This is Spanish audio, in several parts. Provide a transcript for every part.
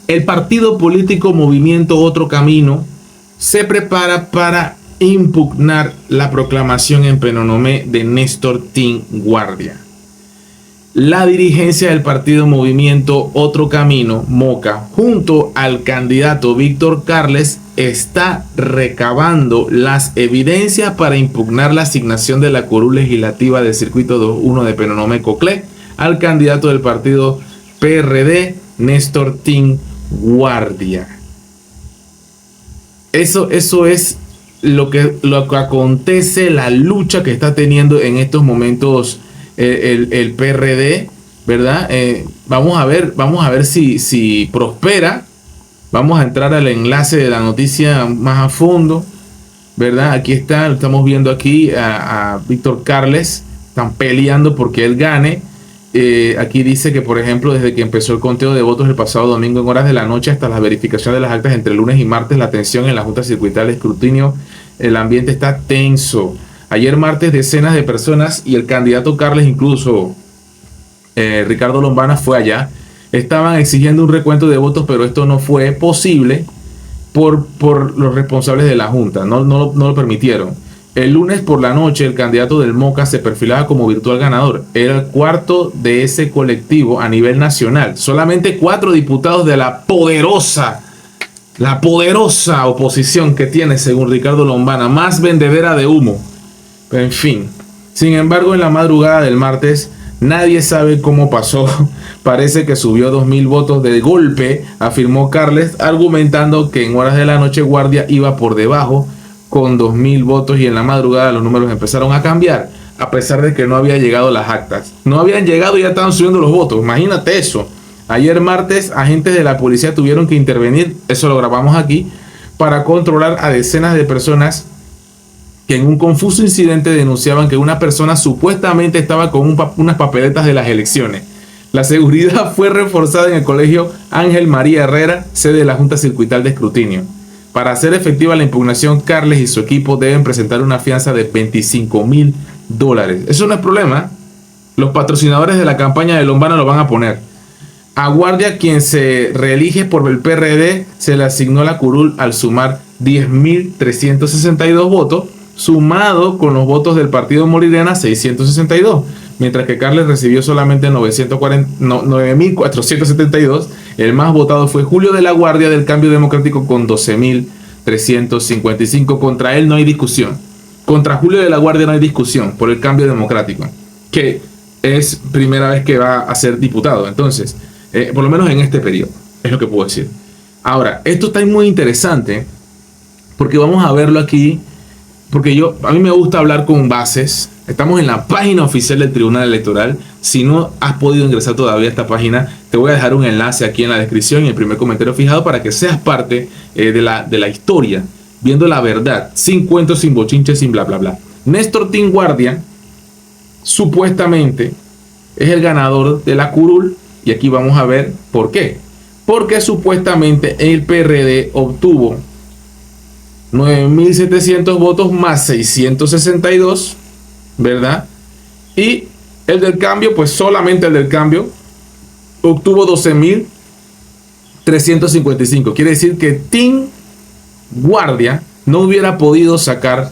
El partido político Movimiento Otro Camino se prepara para impugnar la proclamación en Penonomé de Néstor Tin Guardia. La dirigencia del partido Movimiento Otro Camino, Moca, junto al candidato Víctor Carles, está recabando las evidencias para impugnar la asignación de la curul legislativa del circuito 21 de Penonomé Coclé al candidato del partido PRD, Néstor Tin Guardia. Eso es lo que acontece, la lucha que está teniendo en estos momentos el PRD, ¿verdad? Vamos a ver si prospera. Vamos a entrar al enlace de la noticia más a fondo, ¿verdad? Aquí está, estamos viendo aquí a Víctor Carles. Están peleando porque él gane. Aquí dice que, por ejemplo, desde que empezó el conteo de votos el pasado domingo en horas de la noche hasta la verificación de las actas entre lunes y martes, la tensión en la Junta Circuital de Escrutinio, el ambiente está tenso. Ayer martes decenas de personas y el candidato Carles, incluso Ricardo Lombana, fue allá. Estaban exigiendo un recuento de votos, pero esto no fue posible por los responsables de la Junta. No lo permitieron. El lunes por la noche el candidato del Moca se perfilaba como virtual ganador. Era el cuarto de ese colectivo a nivel nacional. Solamente 4 diputados de la poderosa oposición que tiene, según Ricardo Lombana, más vendedera de humo. Pero en fin. Sin embargo, en la madrugada del martes, nadie sabe cómo pasó. Parece que subió 2.000 votos de golpe, afirmó Carles, argumentando que en horas de la noche Guardia iba por debajo con 2.000 votos y en la madrugada los números empezaron a cambiar, a pesar de que no había llegado las actas. No habían llegado y ya estaban subiendo los votos. Imagínate eso. Ayer martes, agentes de la policía tuvieron que intervenir, eso lo grabamos aquí, para controlar a decenas de personas que en un confuso incidente denunciaban que una persona supuestamente estaba con unas papeletas de las elecciones. La seguridad fue reforzada en el colegio Ángel María Herrera, sede de la Junta Circuital de Escrutinio. Para hacer efectiva la impugnación, Carles y su equipo deben presentar una fianza de $25.000. Eso no es problema. Los patrocinadores de la campaña de Lombana lo van a poner. A Guardia, quien se reelige por el PRD, se le asignó la curul al sumar 10.362 votos, sumado con los votos del partido Molirena, 662, mientras que Carles recibió solamente 9.472. El más votado fue Julio de la Guardia del Cambio Democrático con 12.355. Contra él no hay discusión. Contra Julio de la Guardia no hay discusión por el Cambio Democrático, que es primera vez que va a ser diputado. Entonces, por lo menos en este periodo, es lo que puedo decir. Ahora, esto está muy interesante porque vamos a verlo aquí. Porque a mí me gusta hablar con bases. Estamos en la página oficial del Tribunal Electoral. Si no has podido ingresar todavía a esta página, te voy a dejar un enlace aquí en la descripción y el primer comentario fijado para que seas parte de la historia, viendo la verdad, sin cuentos, sin bochinches, sin bla bla bla. Néstor Tin Guardia supuestamente es el ganador de la curul y aquí vamos a ver por qué. Porque supuestamente el PRD obtuvo 9.700 votos más 662, ¿verdad? Y el del cambio, pues solamente el del cambio obtuvo 12.355. Quiere decir que Tin Guardia no hubiera podido sacar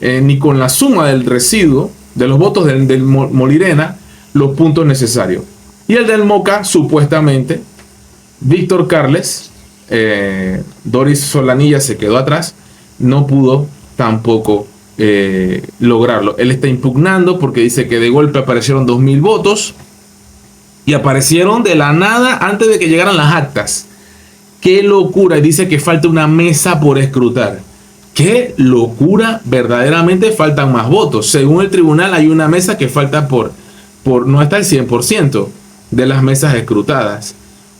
ni con la suma del residuo de los votos del Molirena los puntos necesarios. Y el del Moca, supuestamente, Víctor Carles, Doris Solanilla se quedó atrás, no pudo tampoco lograrlo. Él está impugnando porque dice que de golpe aparecieron 2.000 votos y aparecieron de la nada antes de que llegaran las actas. ¡Qué locura! Y dice que falta una mesa por escrutar. ¡Qué locura! Verdaderamente faltan más votos. Según el tribunal hay una mesa que falta por no está el 100% de las mesas escrutadas.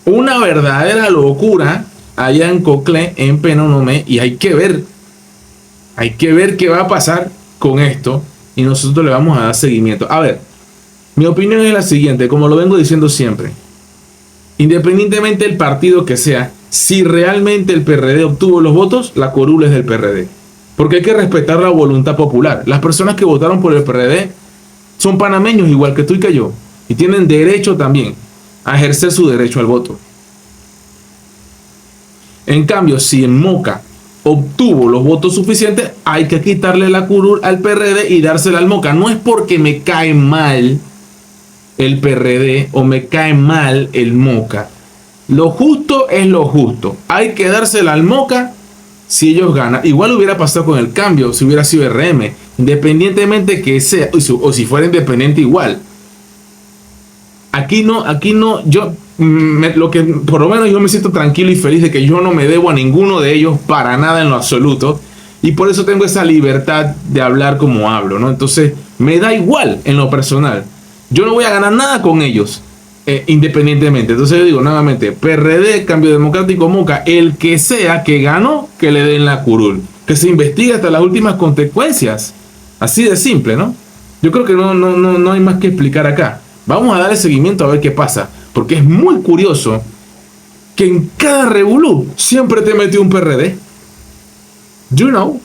Una verdadera locura allá en Coclé, en Penonomé, y hay que ver qué va a pasar con esto y nosotros le vamos a dar seguimiento. A ver, mi opinión es la siguiente, como lo vengo diciendo siempre. Independientemente del partido que sea, si realmente el PRD obtuvo los votos, la curul es del PRD. Porque hay que respetar la voluntad popular. Las personas que votaron por el PRD son panameños igual que tú y que yo. Y tienen derecho también a ejercer su derecho al voto. En cambio, si en Moca obtuvo los votos suficientes, hay que quitarle la curul al PRD y dársela al Moca. No es porque me cae mal el PRD o me cae mal el Moca. Lo justo es lo justo. Hay que dársela al Moca si ellos ganan. Igual hubiera pasado con el cambio si hubiera sido RM, independientemente que sea, o si fuera independiente igual. Aquí no, yo lo que por lo menos yo me siento tranquilo y feliz de que yo no me debo a ninguno de ellos para nada en lo absoluto, y por eso tengo esa libertad de hablar como hablo, ¿no? Entonces me da igual en lo personal. Yo no voy a ganar nada con ellos, independientemente. Entonces yo digo nuevamente, PRD, Cambio Democrático, Moca, el que sea que ganó, que le den la curul, que se investigue hasta las últimas consecuencias. Así de simple, ¿no? Yo creo que no hay más que explicar acá. Vamos a darle seguimiento a ver qué pasa, porque es muy curioso que en cada revolú siempre te metió un PRD. You know.